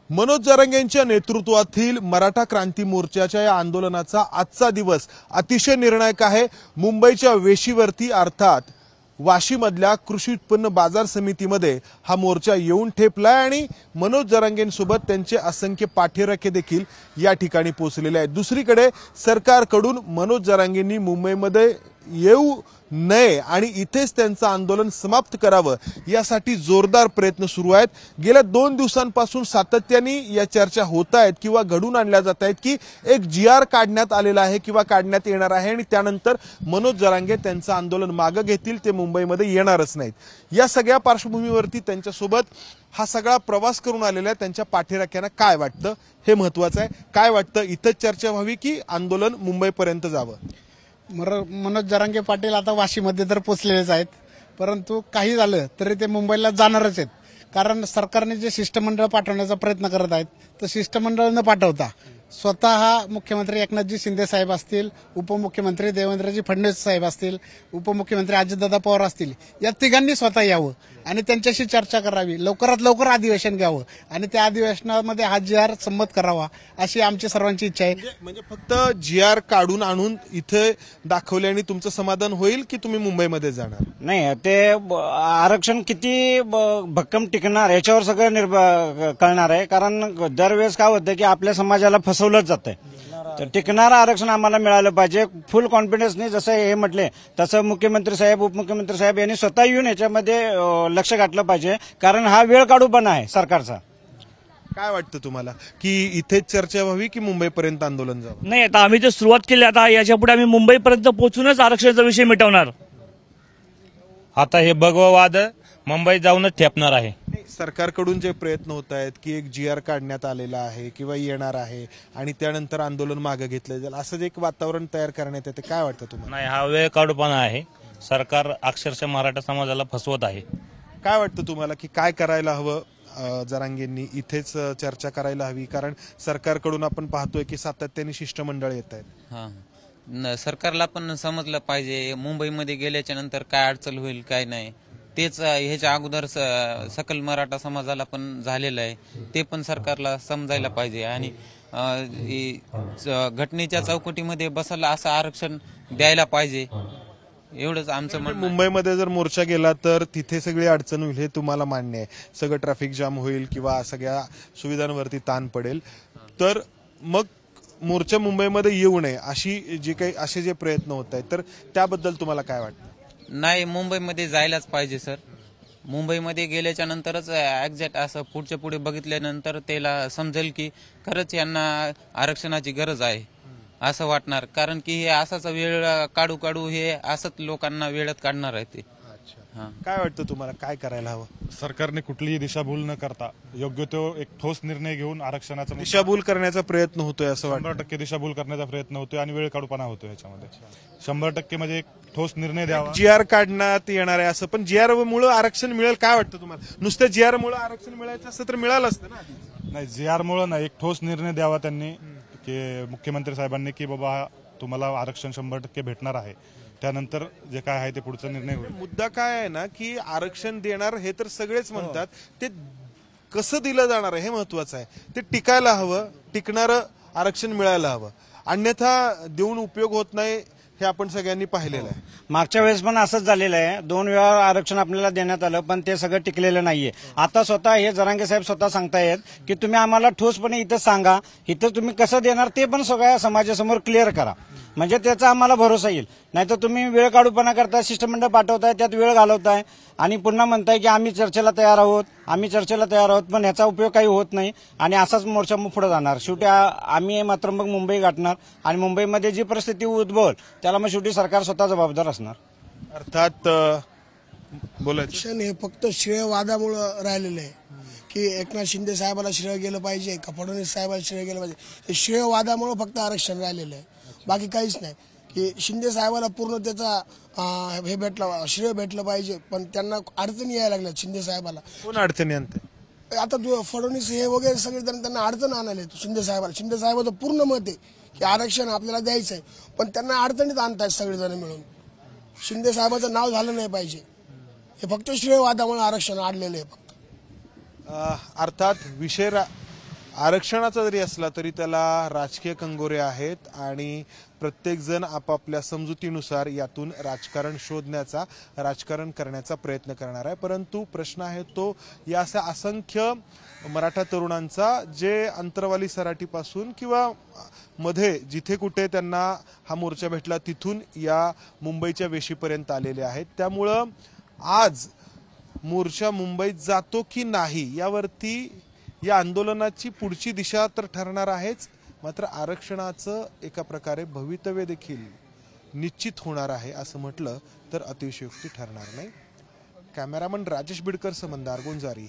मनोज जरांगे यांच्या नेतृत्वातील मराठा क्रांती मोर्चाच्या या आंदोलनाचा आजचा दिवस अतिशय निर्णायक आहे। मुंबईच्या वेशीवरती अर्थात वाशीमधल्या कृषी उत्पन्न बाजार समितीमध्ये हा मोर्चा येऊन ठेपलाय आणि मनोज जरांगेंसोबत त्यांचे असंख्य पाठीराखे देखील या ठिकाणी पोहोचलेले आहेत। दुसरीकडे सरकारकडून मनोज जरांगेंनी मुंबईमध्ये येऊ नये आणि इथेच त्यांचं आंदोलन समाप्त करावं यासाठी जोरदार प्रयत्न सुरू आहेत। गेल्या 2 दिवसांपासून सातत्याने या चर्चा होत आहेत किंवा घडून आणल्या जात आहेत की एक जीआर काढण्यात आलेला आहे किंवा काढण्यात येणार आहे आणि त्यानंतर मनोज जरांगे त्यांचं आंदोलन मागे घेतील, ते मुंबईमध्ये येणारच नाहीत। या सगळ्या पार्श्वभूमीवरती त्यांच्यासोबत हा सगळा प्रवास करून आलेला त्यांच्या पाठीराख्यांना काय वाटतं हे महत्त्वाचं आहे। काय वाटतं, इथंच चर्चा व्हावी की आंदोलन मुंबईपर्यंत जावं? मनोज जरांगे पाटील आता वाशीमध्ये तर पोचलेलेच आहेत, परंतु काही झालं तरी ते मुंबईला जाणारच आहेत। कारण सरकारने जे शिष्टमंडळ पाठवण्याचा प्रयत्न करत आहेत तर शिष्टमंडळ न पाठवता स्वतः मुख्यमंत्री एकनाथजी शिंदे साहेब असतील, उपमुख्यमंत्री देवेंद्रजी फडणवीस साहेब असतील, उपमुख्यमंत्री अजितदादा पवार असतील, या तिघांनी स्वतः यावं आणि त्यांच्याशी चर्चा करावी, लवकरात लवकर अधिवेशन घ्यावं आणि त्या अधिवेशनामध्ये हा जीआर संमत करावा अशी आमची सर्वांची इच्छा आहे। म्हणजे फक्त जीआर काढून आणून इथे दाखवले आणि तुमचं समाधान होईल की तुम्ही मुंबईमध्ये जाणार? नाही, ते आरक्षण किती भक्कम टिकणार याच्यावर सगळं कळणार आहे। कारण दरवेळेस काय होतं की आपल्या समाजाला फसवलंच जातंय। तर टिकणारं आरक्षण आम्हाला मिळालं पाहिजे। फुल कॉन्फिडन्सने जसं हे म्हटले तसं मुख्यमंत्री साहेब, उपमुख्यमंत्री साहेब यांनी स्वतः येऊन याच्यामध्ये लक्ष घातलं पाहिजे, कारण हा वेळ काढूपणा आहे सरकारचा। काय वाटतं तुम्हाला की इथेच चर्चा व्हावी की मुंबईपर्यंत आंदोलन जावं? नाही, आता आम्ही जे सुरुवात केली, आता याच्यापुढे आम्ही मुंबईपर्यंत पोहोचूनच आरक्षणाचा विषय मिटवणार। आता हे भगववाद मुंबईत जाऊनच ठेपणार आहे। सरकारकडून जे प्रयत्न होत आहेत की एक जीआर काढण्यात आलेला आहे किंवा येणार आहे आणि त्यानंतर आंदोलन मागे घेतलं जाईल, असं जे एक वातावरण तयार करण्यात येते, काय वाटतं तुम्हाला? नाही, हा वेळ काढूपणा आहे। सरकार अक्षरशः मराठा समाजाला फसवत आहे। काय वाटतं तुम्हाला की काय करायला हवं जरांगेंनी? इथेच चर्चा करायला हवी, कारण सरकारकडून आपण पाहतोय की सातत्याने शिष्टमंडळ येत आहेत। सरकारला पण समजलं पाहिजे मुंबईमध्ये गेल्याच्या नंतर काय अडचण होईल काय नाही, तेच ह्याच्या अगोदर सकल मराठा समाजाला पण झालेलं आहे, ते पण सरकारला समजायला पाहिजे आणि घटनेच्या चौकटीमध्ये बसायला असं आरक्षण द्यायला पाहिजे, एवढंच आमचं म्हणणं। मुंबईमध्ये जर मोर्चा गेला तर तिथे सगळी अडचण होईल हे तुम्हाला मान्य आहे? सगळं ट्रॅफिक जाम होईल किंवा सगळ्या सुविधांवरती ताण पडेल, तर मग मोर्चा मुंबईमध्ये येऊ नये असे जे प्रयत्न होत आहेत, तर त्याबद्दल तुम्हाला काय वाटतं? नाही, मुंबईमध्ये जायलाच पाहिजे सर। मुंबईमध्ये गेल्याच्या नंतरच एक्झॅक्ट असं पुढच्या पुढे बघितल्यानंतर त्याला समजेल की खरंच यांना आरक्षणाची गरज आहे असं वाटणार, कारण की हे असाच वेळ काढू हे असंच लोकांना वेळात काढणार आहे ते। काय वाटतं तुम्हाला, काय करायला हवं? सरकारने कुठलीही दिशाभूल न करता योग्य तो एक ठोस निर्णय घेऊन आरक्षणाचा दिशाभूल करण्याचा प्रयत्न होतोय असं वाटतं? 100% दिशाभूल करण्याचा प्रयत्न होतोय आणि वेळ काढूपणा होतोय याच्यामध्ये। 100% म्हणजे एक ठोस निर्णय द्यावा। जीआर काढण्यात येणार आहे असं, पण जीआर मुळे आरक्षण मिळेल काय वाटतं तुम्हाला? नुसतं जीआर मुळे आरक्षण मिळायचं असतं तर मिळालं असतं ना? नाही, जीआर मुळे नाही, एक ठोस निर्णय द्यावा त्यांनी की मुख्यमंत्री साहेबांनी की बाबा तुम्हाला आरक्षण 100% भेटणार आहे, त्यानंतर जे काय आहे ते पुढचा निर्णय होईल। मुद्दा काय आहे ना की आरक्षण देणार हे तर सगळेच म्हणतात, ते कसं दिलं जाणार आहे हे महत्वाचं आहे। ते टिकायला हवं, टिकणारं आरक्षण मिळायला हवं, अन्यथा देऊन उपयोग होत नाही हे आपण सगळ्यांनी पाहिलेलं आहे। मागच्या वेळेस पण असंच झालेलं आहे, 2 वेळा आरक्षण आपल्याला देण्यात आलं पण ते सगळं टिकलेलं नाहीये। आता स्वतः हे जरांगे साहेब स्वतः सांगतायत की तुम्ही आम्हाला ठोसपणे इथं सांगा, इथं तुम्ही कसं देणार ते पण सगळ्या समाजासमोर क्लिअर करा, म्हणजे त्याचा आम्हाला भरोसा येईल। नाहीतर तुम्ही वेळ काढूपणा करताय, शिष्टमंडळ पाठवताय, त्यात वेळ घालवताय आणि पुन्हा म्हणताय की आम्ही चर्चेला तयार आहोत, पण ह्याचा उपयोग काही होत नाही आणि असाच मोर्चा मग पुढे जाणार। शेवटी आम्ही मात्र मग मुंबई गाठणार आणि मुंबईमध्ये जी परिस्थिती उद्भवल त्याला मग शेवटी सरकार स्वतः जबाबदार असणार। अर्थात बोलायचं हे फक्त श्रेयवादामुळे राहिलेलं आहे की एकनाथ शिंदे साहेबाला श्रेय गेलं पाहिजे का फडणवीस साहेबाला श्रेय गेलं पाहिजे, हे श्रेयवादामुळे फक्त आरक्षण राहिलेलं आहे, बाकी काहीच नाही। की शिंदे साहेबाला पूर्ण त्याचा श्रेय भेटलं पाहिजे, पण त्यांना अडचणी यायला लागल्या शिंदे साहेबाला। कोण अडचणी आणते? आता फडणवीस हे वगैरे सगळे त्यांना अडचण आणायला शिंदे साहेबाचं पूर्ण मत आहे की आरक्षण आपल्याला द्यायचं आहे, पण त्यांना अडचणीत आणतायत सगळेजण मिळून। शिंदे साहेबाचं नाव झालं नाही पाहिजे, हे फक्त श्रेयवादामुळे आरक्षण आणलेलं आहे फक्त। अर्थात विषय आरक्षणाचा जरी असला तरी त्याला राजकीय कंगोरे आहेत आणि प्रत्येकजण आपापल्या समजुतीनुसार यातून राजकारण शोधण्याचा, राजकारण करण्याचा प्रयत्न करणार आहे. परंतु प्रश्न आहे तो या अशा असंख्य मराठा तरुणांचा जे अंतरवाली सराटीपासून किंवा मध्ये जिथे कुठे त्यांना हा मोर्चा भेटला तिथून या मुंबईच्या वेशीपर्यंत आलेले आहेत. त्यामुळं आज मोर्चा मुंबईत जातो की नाही यावरती या आंदोलनाची पुढची दिशा तर ठरणार आहेच, मात्र आरक्षणाचं एका प्रकारे भवितव्य देखील निश्चित होणार आहे असं म्हटलं तर अतिशयोक्ती ठरणार नाही. कॅमेरामन राजेश बिडकर सह मंदार गुंजारी,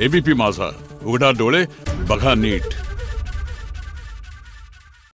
एबीपी माझा, उघडा डोळे बघा नीट.